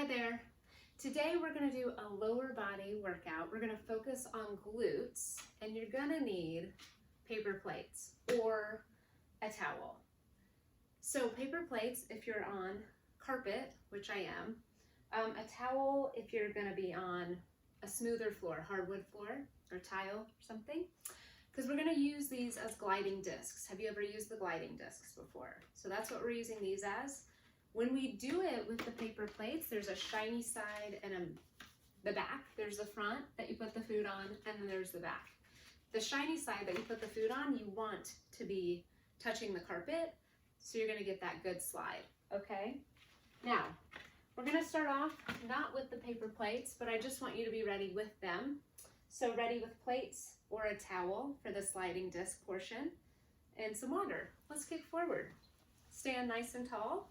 Hi there. Today we're going to do a lower body workout. We're going to focus on glutes, and you're going to need paper plates or a towel. So paper plates if you're on carpet, which I am, a towel if you're going to be on a smoother floor, hardwood floor or tile or something, because we're going to use these as gliding discs. Have you ever used the gliding discs before? So that's what we're using these as. When we do it with the paper plates, there's a shiny side and the back. There's the front that you put the food on, and then there's the back. The shiny side that you put the food on, you want to be touching the carpet, so you're gonna get that good slide, okay? Now, we're gonna start off not with the paper plates, but I just want you to be ready with them. So ready with plates or a towel for the sliding disc portion, and some water. Let's kick forward. Stand nice and tall.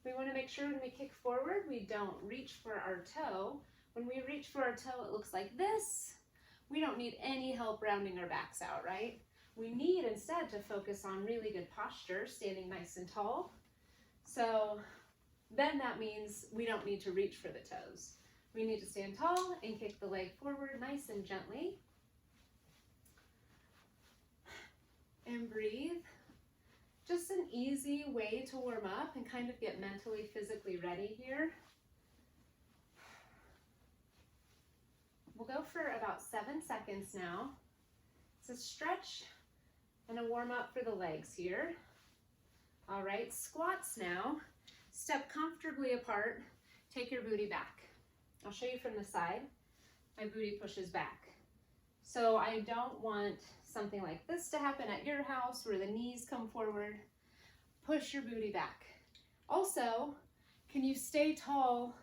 We want to make sure when we kick forward, we don't reach for our toe. When we reach for our toe, it looks like this. We don't need any help rounding our backs out, right? We need instead to focus on really good posture, standing nice and tall. So then that means we don't need to reach for the toes. We need to stand tall and kick the leg forward nice and gently. And breathe. Just an easy way to warm up and kind of get mentally, physically ready here. We'll go for about 7 seconds now. It's a stretch and a warm up for the legs here. All right, squats now. Step comfortably apart, take your booty back. I'll show you from the side. My booty pushes back. So I don't want something like this to happen at your house where the knees come forward. Push your booty back. Also, can you stay tall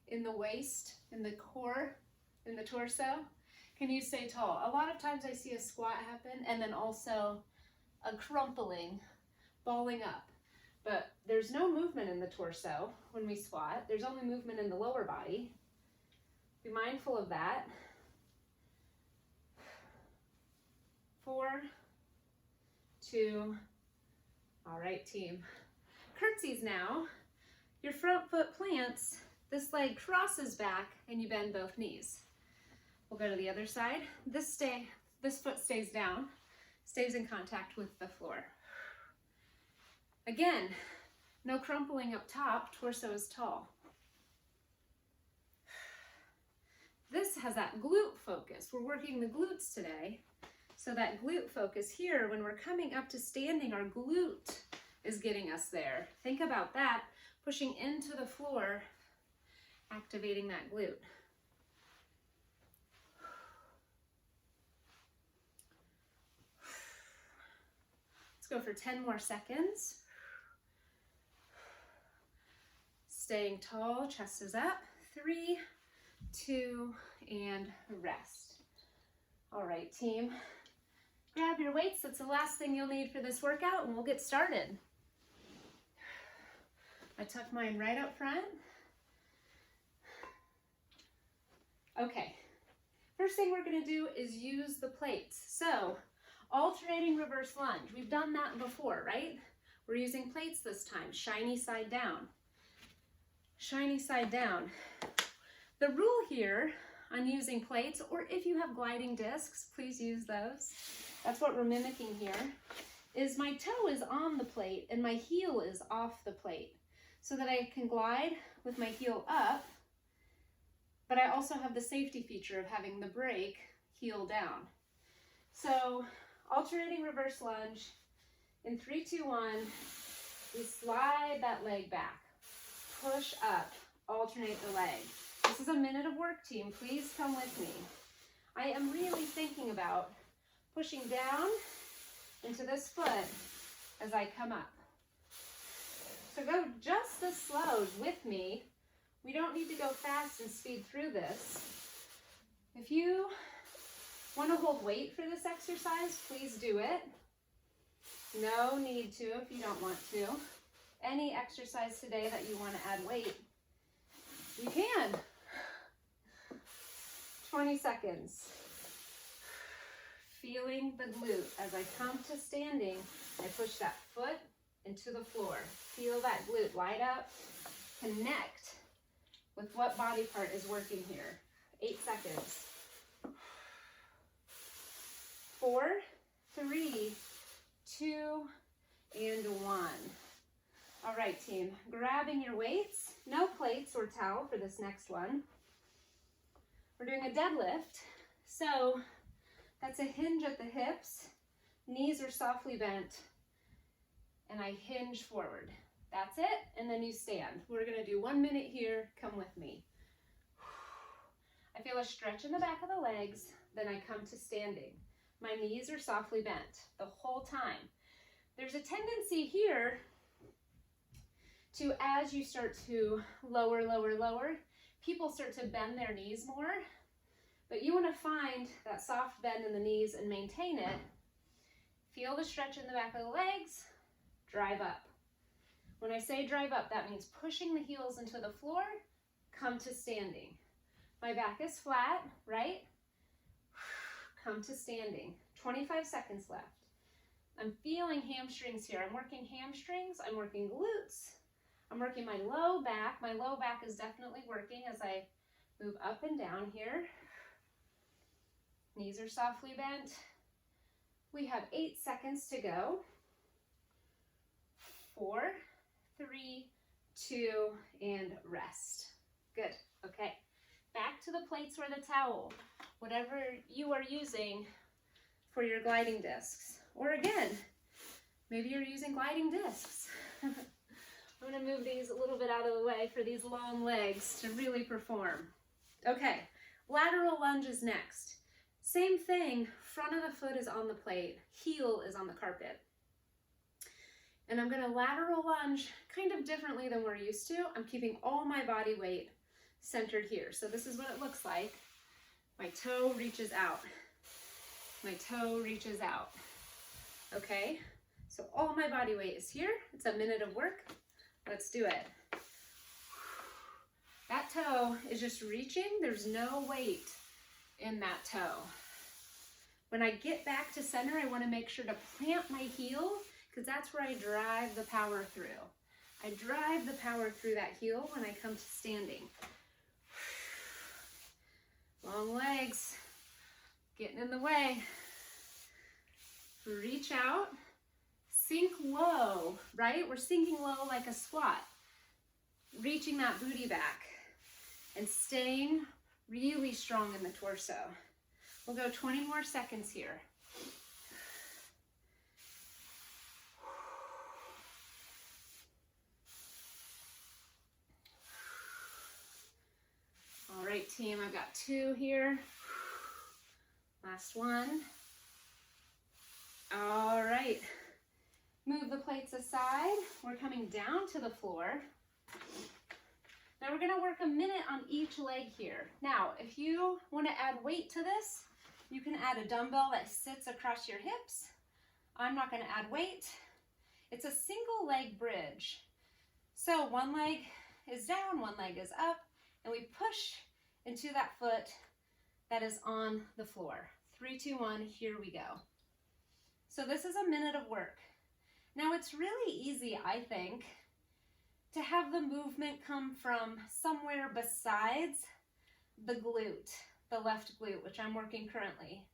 in the waist, in the core, in the torso? Can you stay tall? A lot of times I see a squat happen and then also a crumpling, balling up. But there's no movement in the torso when we squat. There's only movement in the lower body. Be mindful of that. 4, 2, all right, team. Curtsies now. Your front foot plants, this leg crosses back, and you bend both knees. We'll go to the other side. This foot stays down, stays in contact with the floor. Again, no crumpling up top, torso is tall. This has that glute focus. We're working the glutes today. So that glute focus here, when we're coming up to standing, our glute is getting us there. Think about that, pushing into the floor, activating that glute. Let's go for 10 more seconds. Staying tall, chest is up. 3, 2, and rest. All right, team. Grab your weights. That's the last thing you'll need for this workout, and we'll get started. I tuck mine right up front. Okay, first thing we're going to do is use the plates. So, alternating reverse lunge. We've done that before, right? We're using plates this time. Shiny side down. Shiny side down. The rule here on using plates, or if you have gliding discs, please use those. That's what we're mimicking here, is my toe is on the plate and my heel is off the plate so that I can glide with my heel up, but I also have the safety feature of having the brake heel down. So alternating reverse lunge, in 3, 2, 1, we slide that leg back, push up, alternate the leg. This is a minute of work, team. Please come with me. I am really thinking about pushing down into this foot as I come up. So go just as slow with me. We don't need to go fast and speed through this. If you want to hold weight for this exercise, please do it. No need to if you don't want to. Any exercise today that you want to add weight, you can. 20 seconds. Feeling the glute. As I come to standing, I push that foot into the floor. Feel that glute light up, connect with what body part is working here. 8 seconds. 4, 3, 2, and 1. All right, team, grabbing your weights, no plates or towel for this next one. We're doing a deadlift. So that's a hinge at the hips, knees are softly bent, and I hinge forward. That's it, and then you stand. We're gonna do 1 minute here, come with me. I feel a stretch in the back of the legs, then I come to standing. My knees are softly bent the whole time. There's a tendency here to, as you start to lower, people start to bend their knees more, but you want to find that soft bend in the knees and maintain it. Feel the stretch in the back of the legs, drive up. When I say drive up, that means pushing the heels into the floor, come to standing. My back is flat, right? Come to standing. 25 seconds left. I'm feeling hamstrings here. I'm working hamstrings, I'm working glutes, I'm working my low back. My low back is definitely working as I move up and down here. Knees are softly bent. We have 8 seconds to go. 4, 3, 2, and rest. Good, okay. Back to the plates or the towel, whatever you are using for your gliding discs. Or again, maybe you're using gliding discs. I'm gonna move these a little bit out of the way for these long legs to really perform. Okay, lateral lunge is next. Same thing, front of the foot is on the plate, heel is on the carpet. And I'm gonna lateral lunge kind of differently than we're used to. I'm keeping all my body weight centered here. So this is what it looks like. My toe reaches out. My toe reaches out. Okay, so all my body weight is here. It's a minute of work. Let's do it. That toe is just reaching. There's no weight in that toe. When I get back to center, I want to make sure to plant my heel because that's where I drive the power through. I drive the power through that heel when I come to standing. Long legs, getting in the way. Reach out, sink low, right? We're sinking low like a squat. Reaching that booty back and staying really strong in the torso. We'll go 20 more seconds here. All right, team, I've got 2 here. Last one. All right, move the plates aside. We're coming down to the floor. Now we're gonna work a minute on each leg here. Now, if you wanna add weight to this, you can add a dumbbell that sits across your hips. I'm not gonna add weight. It's a single leg bridge. So one leg is down, one leg is up, and we push into that foot that is on the floor. 3, 2, 1, here we go. So this is a minute of work. Now it's really easy, I think, to have the movement come from somewhere besides the glute, the left glute, which I'm working currently.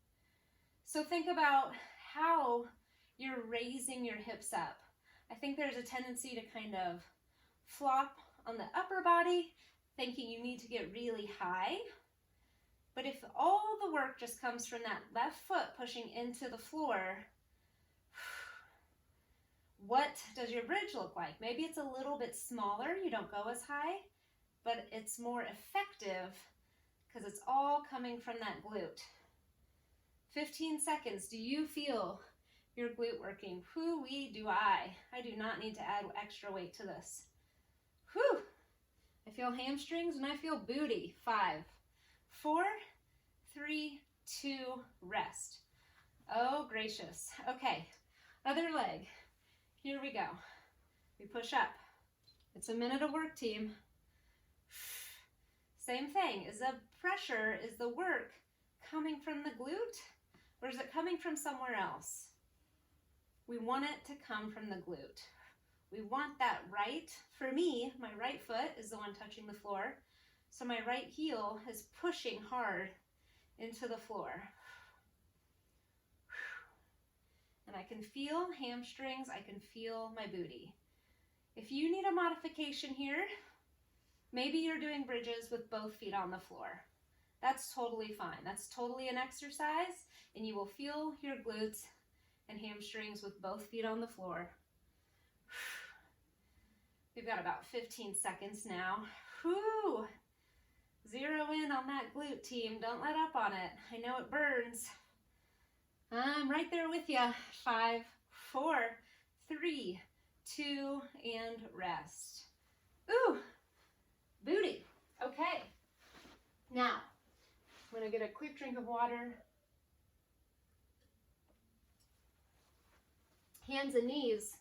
So think about how you're raising your hips up. I think there's a tendency to kind of flop on the upper body, thinking you need to get really high. But if all the work just comes from that left foot pushing into the floor, what does your bridge look like? Maybe it's a little bit smaller, you don't go as high, but it's more effective because it's all coming from that glute. 15 seconds, do you feel your glute working? Whoo-wee do I. I do not need to add extra weight to this. Whew. I feel hamstrings and I feel booty. 5, 4, 3, 2, rest. Oh, gracious. Okay, other leg. Here we go. We push up. It's a minute of work, team. Same thing. Is the pressure, is the work coming from the glute or is it coming from somewhere else? We want it to come from the glute. We want that right. For me, my right foot is the one touching the floor. So my right heel is pushing hard into the floor. And I can feel hamstrings, I can feel my booty. If you need a modification here, maybe you're doing bridges with both feet on the floor. That's totally fine. That's totally an exercise, and you will feel your glutes and hamstrings with both feet on the floor. We've got about 15 seconds now. Whew. Zero in on that glute, team. Don't let up on it. I know it burns. I'm right there with you. 5, 4, 3, 2, and rest. Ooh, booty. Okay. Now, I'm going to get a quick drink of water. Hands and knees.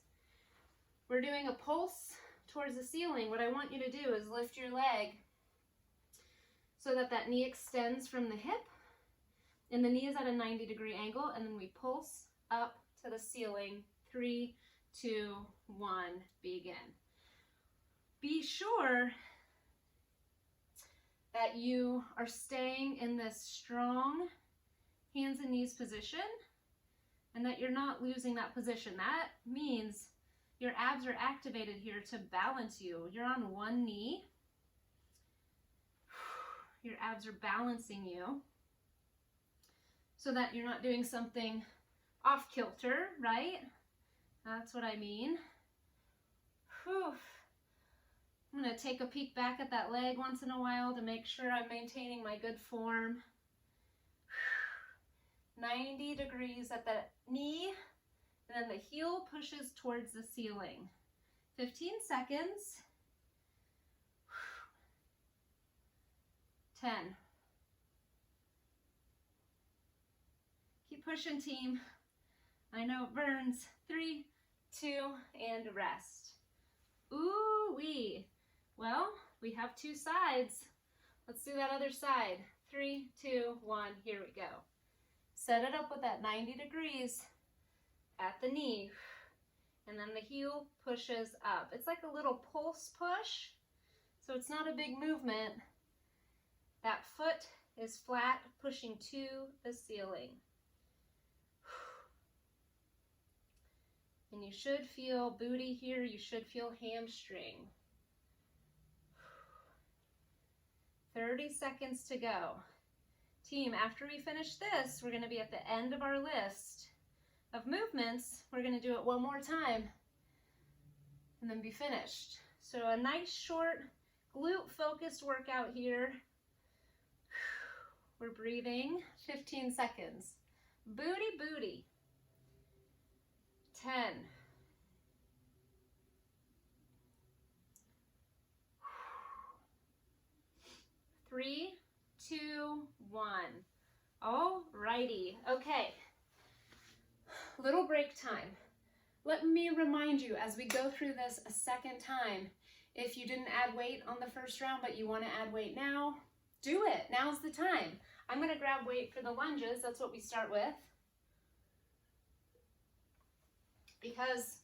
We're doing a pulse towards the ceiling. What I want you to do is lift your leg so that that knee extends from the hip, and the knee is at a 90-degree angle, and then we pulse up to the ceiling. 3, 2, 1, begin. Be sure that you are staying in this strong hands and knees position, and that you're not losing that position. That means your abs are activated here to balance you. You're on one knee. Your abs are balancing you so that you're not doing something off kilter, right? That's what I mean. Whew. I'm going to take a peek back at that leg once in a while to make sure I'm maintaining my good form. 90 degrees at the knee, and then the heel pushes towards the ceiling. 15 seconds. 10. Keep pushing, team. I know it burns. 3, 2, and rest. Ooh-wee. Well, we have 2 sides. Let's do that other side. 3, 2, 1, here we go. Set it up with that 90 degrees at the knee, and then the heel pushes up. It's like a little pulse push, so it's not a big movement. That foot is flat, pushing to the ceiling. And you should feel booty here, you should feel hamstring. 30 seconds to go. Team, after we finish this, we're going to be at the end of our list of movements. We're going to do it one more time and then be finished. So a nice short glute focused workout here. We're breathing. 15 seconds. Booty, booty. 10. 3, 2, 1. All righty. Okay. Little break time. Let me remind you as we go through this a second time, if you didn't add weight on the first round but you want to add weight now, do it. Now's the time. I'm going to grab weight for the lunges. That's what we start with. Because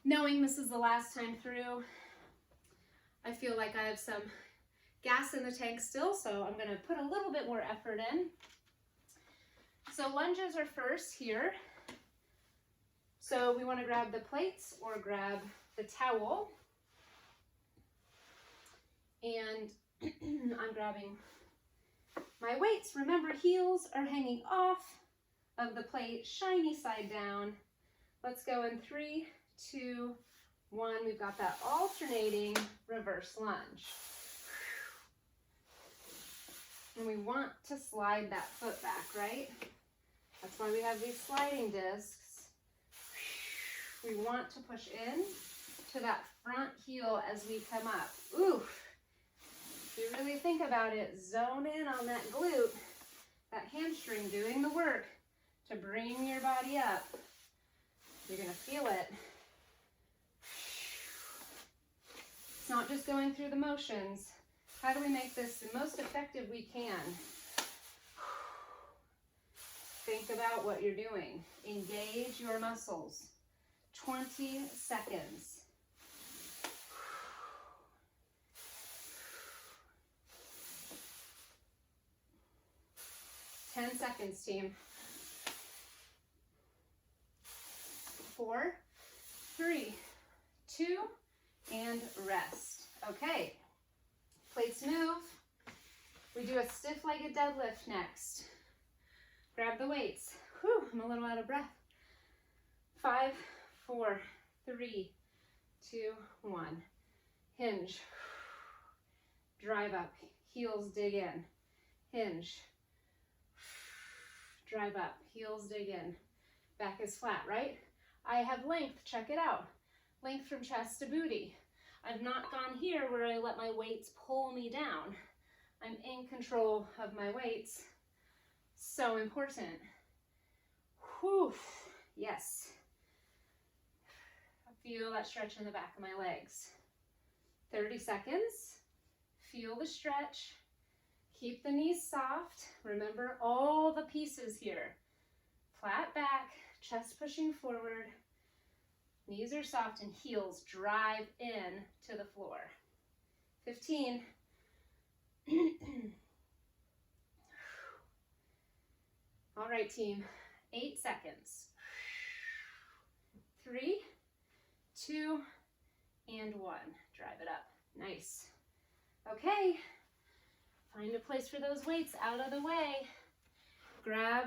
knowing this is the last time through, I feel like I have some gas in the tank still, so I'm going to put a little bit more effort in. So lunges are first here. So we want to grab the plates or grab the towel. And I'm grabbing my weights. Remember, heels are hanging off of the plate, shiny side down. Let's go in 3, 2, 1. We've got that alternating reverse lunge. And we want to slide that foot back, right? That's why we have these sliding discs. We want to push in to that front heel as we come up. Oof. If you really think about it, zone in on that glute, that hamstring doing the work to bring your body up. You're going to feel it. It's not just going through the motions. How do we make this the most effective we can? Think about what you're doing. Engage your muscles. 20 seconds. 10 seconds, team. 4, 3, 2, and rest. Okay, plates move. We do a stiff-legged deadlift next. Grab the weights. Whew, I'm a little out of breath. 5, 4, 3, 2, 1. Hinge. Drive up. Heels dig in. Hinge. Drive up. Heels dig in. Back is flat, right? I have length. Check it out. Length from chest to booty. I've not gone here where I let my weights pull me down. I'm in control of my weights. So important. Whew. Yes. I feel that stretch in the back of my legs. 30 seconds. Feel the stretch. Keep the knees soft. Remember all the pieces here. Flat back, chest pushing forward. Knees are soft and heels drive in to the floor. 15. All right, team. 8 seconds. 3, 2, and 1. Drive it up. Nice. Okay. Find a place for those weights out of the way. Grab.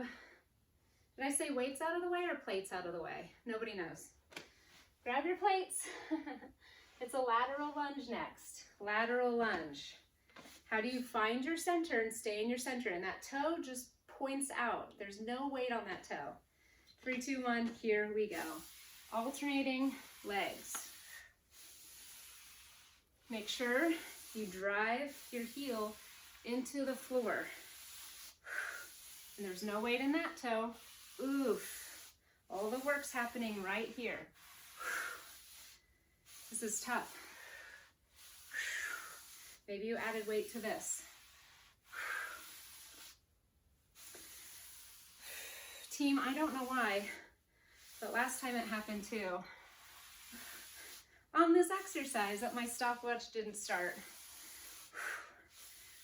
Did I say weights out of the way or plates out of the way? Nobody knows. Grab your plates. It's a lateral lunge next. Lateral lunge. How do you find your center and stay in your center? And that toe just points out. There's no weight on that toe. 3, 2, 1, here we go. Alternating legs. Make sure you drive your heel into the floor. And there's no weight in that toe. Oof. All the work's happening right here. This is tough. Maybe you added weight to this. Team, I don't know why, but last time it happened too. On this exercise that my stopwatch didn't start.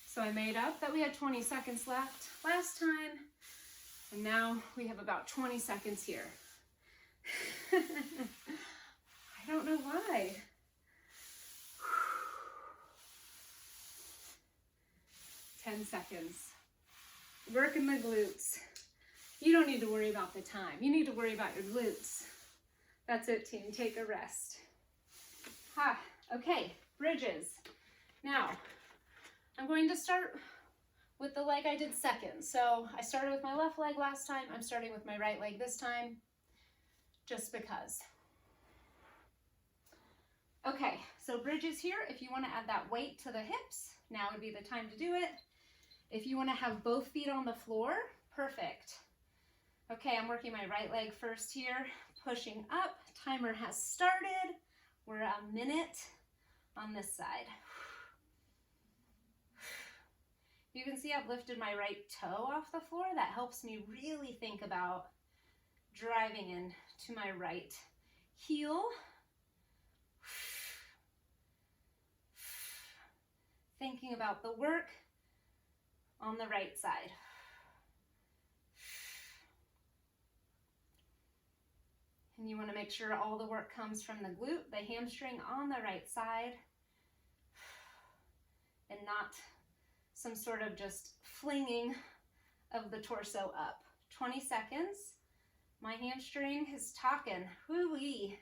So I made up that we had 20 seconds left last time, and now we have about 20 seconds here. I don't know why. Ten seconds. Working the glutes. You don't need to worry about the time. You need to worry about your glutes. That's it, team. Take a rest. Ha. Okay, bridges. Now, I'm going to start with the leg I did second. So I started with my left leg last time. I'm starting with my right leg this time, just because. Okay, so bridges here. If you want to add that weight to the hips, now would be the time to do it. If you want to have both feet on the floor, perfect. Okay, I'm working my right leg first here, pushing up. Timer has started. We're a minute on this side. You can see I've lifted my right toe off the floor. That helps me really think about driving in to my right heel. Thinking about the work on the right side. And you want to make sure all the work comes from the glute, the hamstring on the right side, and not some sort of just flinging of the torso up. 20 seconds. My hamstring is talking. Whoo-wee.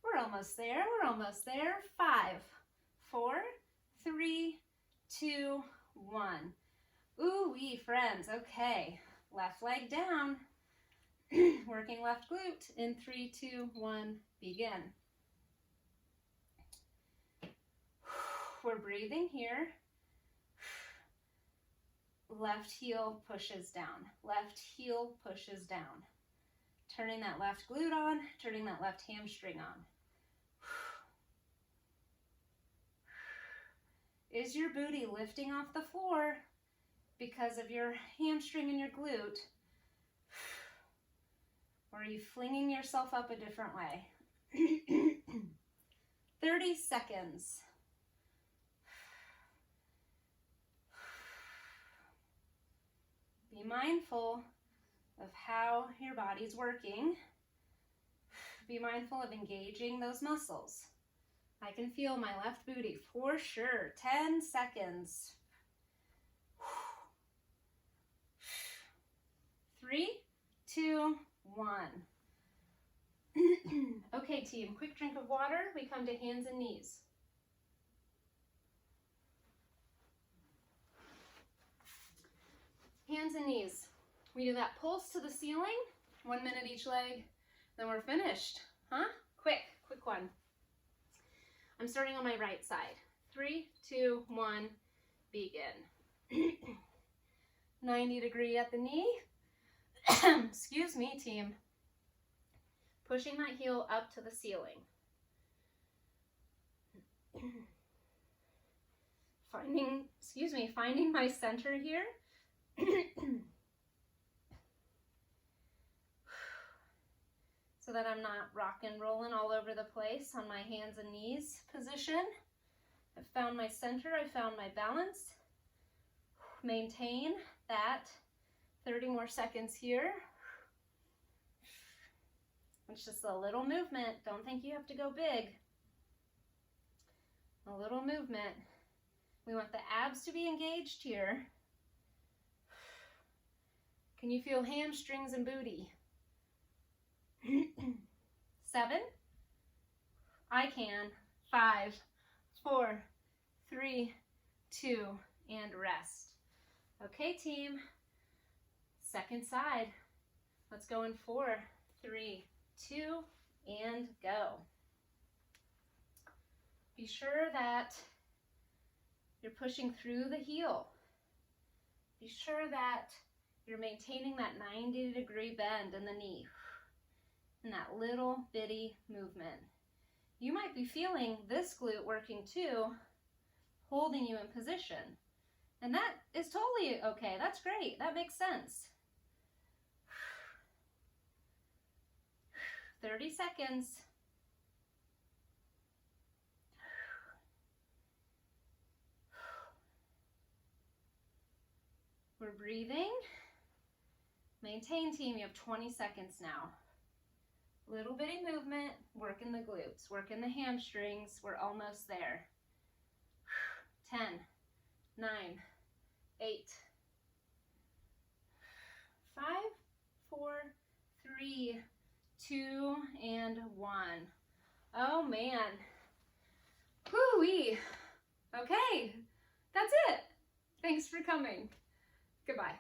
We're almost there. We're almost there. 5, 4, 3, 2, 1. Ooh-wee, friends. Okay. Left leg down. Working left glute. In 3, 2, 1, begin. We're breathing here. Left heel pushes down. Left heel pushes down. Turning that left glute on, turning that left hamstring on. Is your booty lifting off the floor because of your hamstring and your glute? Or are you flinging yourself up a different way? 30 seconds. Be mindful of how your body's working. Be mindful of engaging those muscles. I can feel my left booty for sure. 10 seconds. 3, 2, 1. Okay, team, quick drink of water. We come to hands and knees. Hands and knees. We do that pulse to the ceiling, 1 minute each leg, then we're finished. Huh? Quick one. I'm starting on my right side. 3, 2, 1, begin. 90 degree at the knee. Excuse me, team. Pushing that heel up to the ceiling. Finding my center here. So that I'm not rock and rolling all over the place on my hands and knees position. I've found my center, I found my balance. Maintain that. 30 more seconds here. It's just a little movement. Don't think you have to go big. A little movement. We want the abs to be engaged here. Can you feel hamstrings and booty? 7. I can. 5, 4, 3, 2, and rest. Okay, team. Second side. Let's go in 4, 3, 2, and go. Be sure that you're pushing through the heel. Be sure that you're maintaining that 90-degree bend in the knee and that little bitty movement. You might be feeling this glute working too, holding you in position. And that is totally okay. That's great. That makes sense. 30 seconds. We're breathing. Maintain, team. You have 20 seconds now. Little bitty movement, working the glutes, working the hamstrings. We're almost there. 10, 9, 8, 5, 4, 3, 2, and 1. Oh man. Whoo-wee. Okay, that's it. Thanks for coming. Goodbye.